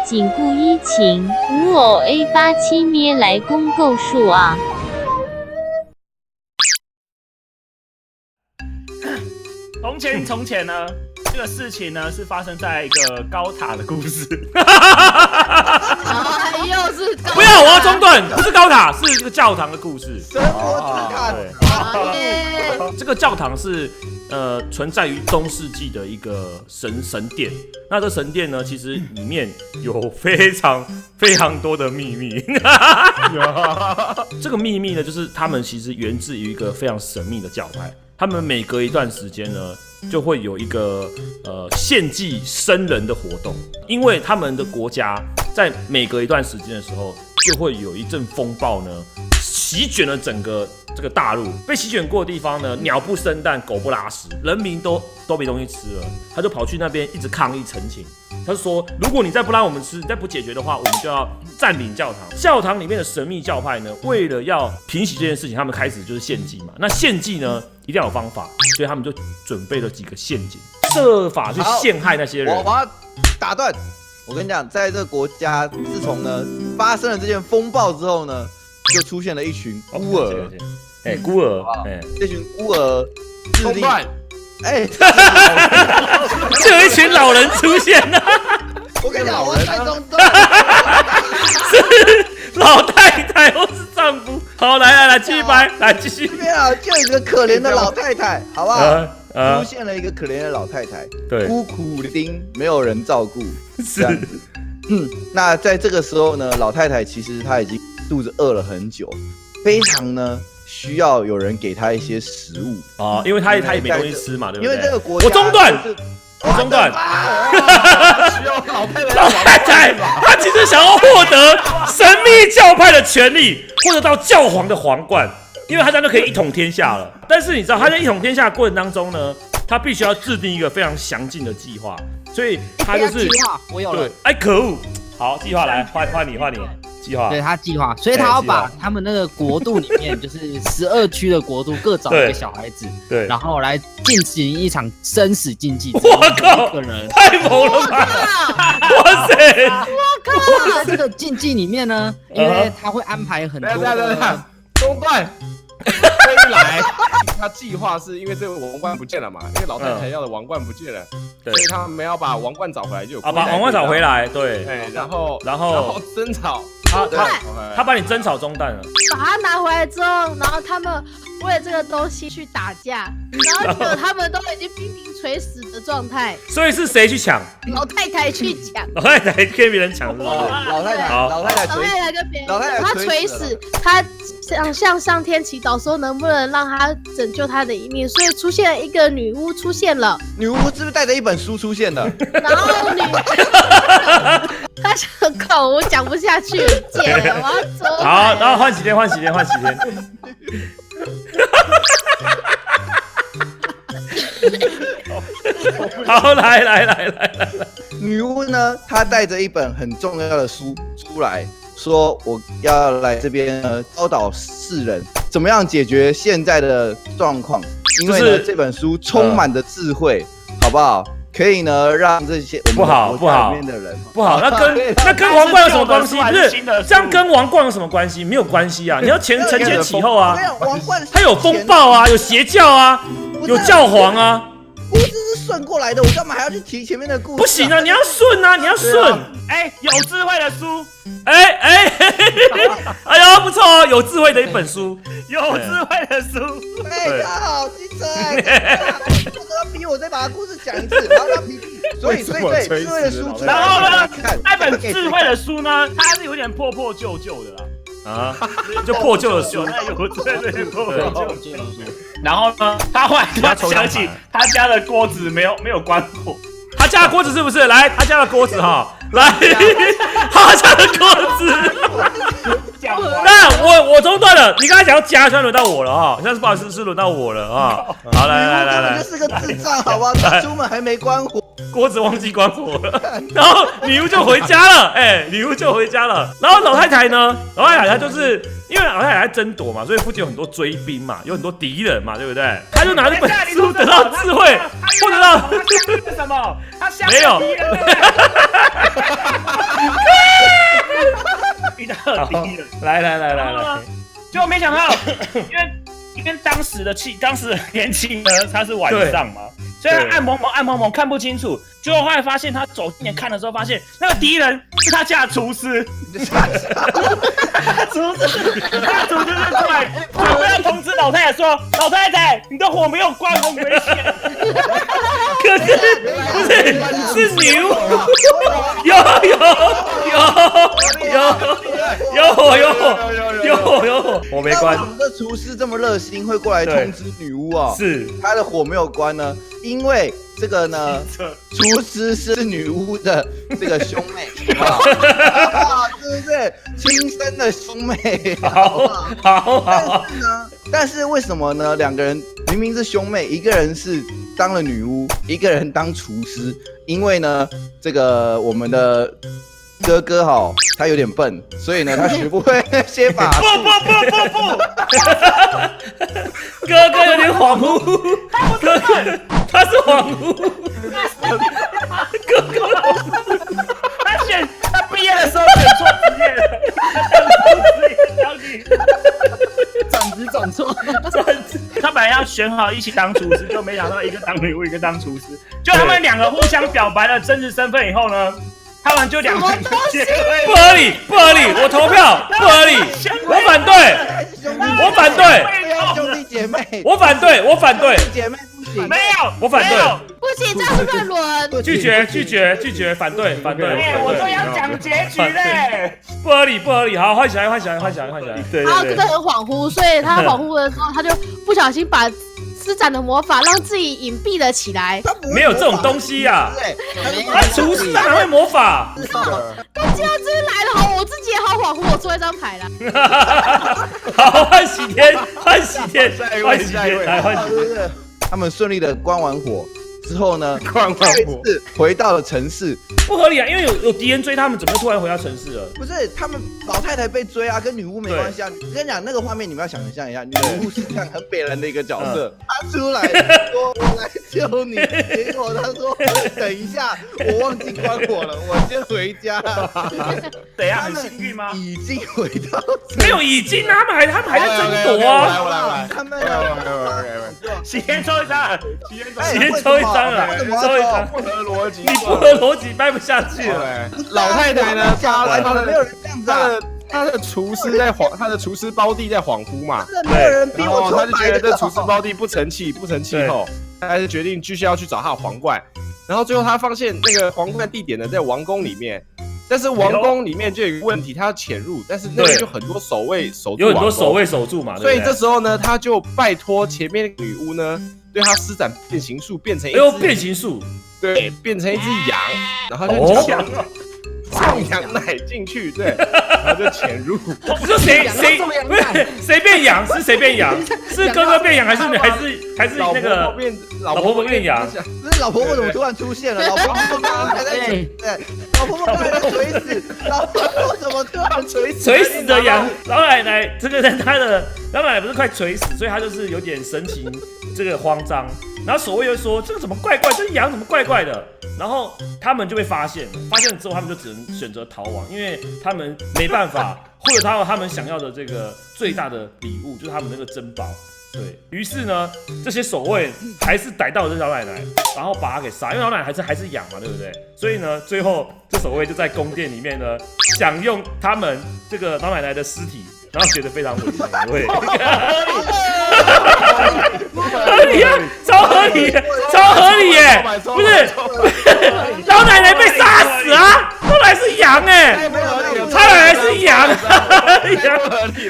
紧固依情，吾偶 A87 咩来公构数啊。从前呢，这个事情呢是发生在一个高塔的故事。又是高塔不要，我要中断，不是高塔，是一个教堂的故事。神佛之塔。这个教堂是存在于中世纪的一个神殿。那这神殿呢，其实里面有非常多的秘密。这个秘密呢，就是他们其实源自于一个非常神秘的教派。他们每隔一段时间呢，就会有一个献祭生人的活动，因为他们的国家在每隔一段时间的时候，就会有一阵风暴呢，席卷了整个这个大陆。被席卷过的地方呢，鸟不生蛋，狗不拉屎，人民都没东西吃了。他就跑去那边一直抗议陈情。他就说，如果你再不让我们吃，你再不解决的话，我们就要占领教堂。教堂里面的神秘教派呢，为了要平息这件事情，他们开始就是献祭嘛。那献祭呢，一定要有方法，所以他们就准备了几个陷阱，设法去陷害那些人。我要打断，我跟你讲，在这个国家，自从呢发生了这件风暴之后呢，就出现了一群孤儿。孤儿，这群孤儿智力。就有一群老人出现了。我跟你讲，我太中断。是老太太或是丈夫？好，来，继续掰，来继续。这边啊，就有一个可怜的老太太，好不好？出现了一个可怜的老太太，对，孤苦伶，没有人照顾，是。那在这个时候呢，老太太其实她已经肚子饿了很久，非常呢。需要有人给他一些食物哦，因为他也没东西吃嘛，对不对？因为这个国家，我中断，需要老太太，他其实想要获得神秘教派的权利，获得到教皇的皇冠，因为他这样就可以一统天下了。但是你知道，他在一统天下的过程当中呢，他必须要制定一个非常详尽的计划，所以他就是计划，我有了。哎，可恶！好，计划来，换你。计划，对他计划，所以他要把他们那个国度里面，就是12区的国度各找一个小孩子，对，然后来进行一场生死竞技。我靠，太猛了吧！哇塞！我靠！在这个竞技里面呢，因为他会安排很多中断。归来，他计划是因为这个王冠不见了嘛，因为老太太要的王冠不见了，所以他们要把王冠找回来，就有把王冠找回来，对，然后争吵，他把你争吵中弹了，把它拿回来之后，然后他们为了这个东西去打架，然后结果他们都已经濒临垂死的状态，所以是谁去抢？老太太去抢，老太太跟别人抢，是不是？老太太跟别人，他垂死，他向上天祈祷说能不能让他拯救他的一命，所以出现了一个女巫出现了。女巫是不是带着一本书出现的？然后他想口我讲不下去了，姐，我要走。好，然后换几天。好，来。女巫呢，她带着一本很重要的书出来，说我要来这边教导世人怎么样解决现在的状况，因为呢这本书充满着智慧，好不好？可以呢让这些不好里面的人不好，那跟王冠有什么关系？不是这样跟王冠有什么关系？没有关系啊！你要承前启后啊！王冠它有风暴啊，有邪教啊，有教皇啊。故事是顺过来的，我干嘛还要去提前面的故事？不行啊，你要顺啊，你要顺。有智慧的书，哎呦，不错哦，有智慧的一本书，有智慧的书。他好精彩！不能要逼我再把他故事讲一次，然后让皮皮。所以对，智慧的书，然后呢，那本智慧的书呢，它是有点破旧的啦。啊，就破旧的书，对，破旧的书。然后呢，他后来想起他家的锅子没有关火，他家的锅子是不是？来，他家的锅子哈，来，他家的锅子。那我中断了，你刚才讲要加，现在轮到我了哈，现在是不好意思，是轮到我了哈。好，来，就是个智障，好不好？出门还没关火。锅子忘记关火了，然后女巫就回家了，女巫就回家了。然后老太太呢？老太太她就是因为老太太在争夺嘛，所以附近有很多追兵嘛，有很多敌人嘛，对不对？她就拿这本书得到智慧，获得到什么？他没有。的敌人。来，结果没想到，因为当时的天气呢，它是晚上嘛，所以他暗蒙蒙看不清楚。结果后来发现他走近点看的时候，发现那个敌人是他家的厨师。厨师就出来准备要通知老太太说：“老太太，你的火没有关，很危险。”可是不是牛，有，我没关。为什么这厨师这么热心，会过来通知女巫哦？是他的火没有关呢，因为这个呢，厨师是女巫的这个兄妹，是不是亲生的兄妹？好。但是为什么呢？两个人明明是兄妹，一个人是当了女巫，一个人当厨师。因为呢，这个我们的哥哥他有点笨，所以呢，他学不会那些法术。不，哥哥有点恍惚，他是恍惚。他毕业的时候选错职业了，转职转错，他本来要选好一起当厨师，就没想到一个当女巫，一个当厨师。就他们两个互相表白了真实身份以后呢，他们就两个人结婚。不合理，我投票不合理，我反对，兄弟姐妹，我反对，姐妹不行，没有，我反对，不行，这样是乱伦。拒绝，反对，我都要讲结局嘞。不合理，好，换起来，对，他真的很恍惚，所以他恍惚的时候，他就不小心把施展的魔法让自己隐蔽了起来。没有这种东西呀，他厨师哪会魔法？他既然这边来了，好，我自己也好恍惚，我抽一张牌了。好，换喜天，下一位，来换喜天。他们顺利的关完火之后呢，再次回到了城市。不合理啊，因为有敌人追他们，怎么突然回到城市了？不是，他们老太太被追啊，跟女巫没关系啊。我跟你讲，那个画面你们要想象一下，女巫是这样很北人的一个角色，她出来说我来救你，结果她说等一下，我忘记关火了，我先回家。怎样？很幸运吗？已经回到没有已经啊，他们还在争夺啊。来，他们喜天抽一张，喜天抽一张了，抽一张，不合逻辑，你不合逻辑掰不下去了。老太太呢？没有人这样子啊。他的厨师在他的厨师包弟在恍惚嘛，没有人逼我抽他就觉得这厨师包弟不成器后，他还是决定继续要去找他的皇冠。然后最后他发现那个皇冠地点呢在王宫里面，但是王宫里面就有一个问题，他要潜入，但是那边就很多守卫守住，有很多守卫守住嘛，所以这时候呢，他就拜托前面的女巫呢，对他施展变形术，变成一只变形术，对，变成一只羊，然后就放羊奶进去，对，然后就潜入。你说谁不是谁变羊？是谁变羊？是哥哥变羊还是那个老婆婆变羊？不是老婆婆怎么突然出现了？老婆婆刚刚还在对，老婆婆刚才在垂死，老婆婆怎么突然垂死？垂死的羊，老奶奶这个人他的老奶奶不是快垂死，所以他就是有点神情这个慌张。然后守卫又说这个怎么怪怪，这羊怎么怪怪的？然后他们就被发现了之后他们就只能选择逃亡，因为他们没办法获得他们想要的这个最大的礼物，就是他们那个珍宝。对于是呢，这些守卫还是逮到了这老奶奶，然后把她给杀，因为老奶奶还是羊嘛，对不对？所以呢，最后这守卫就在宫殿里面呢，享用他们这个老奶奶的尸体，然后觉得非常美味。合理啊，超合理耶！不是，老奶奶被杀死啊，老奶奶是羊哎，他奶奶是羊，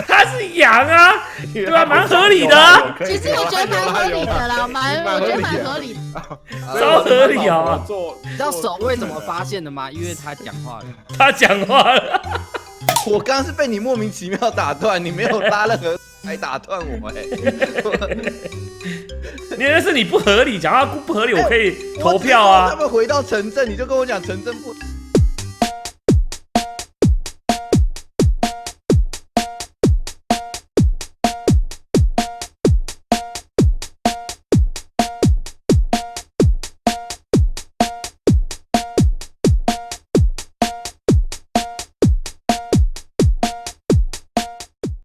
他是羊啊，对吧？蛮合理的啊。其实我觉得蛮合理的啦，我觉得蛮合理的，超合理啊！你知道守卫怎么发现的吗？因为他讲话了。他讲话了。我刚刚是被你莫名其妙打断，你没有拉任何来打断我那是你不合理，讲话不合理，我可以投票啊。他们回到城镇，你就跟我讲城镇不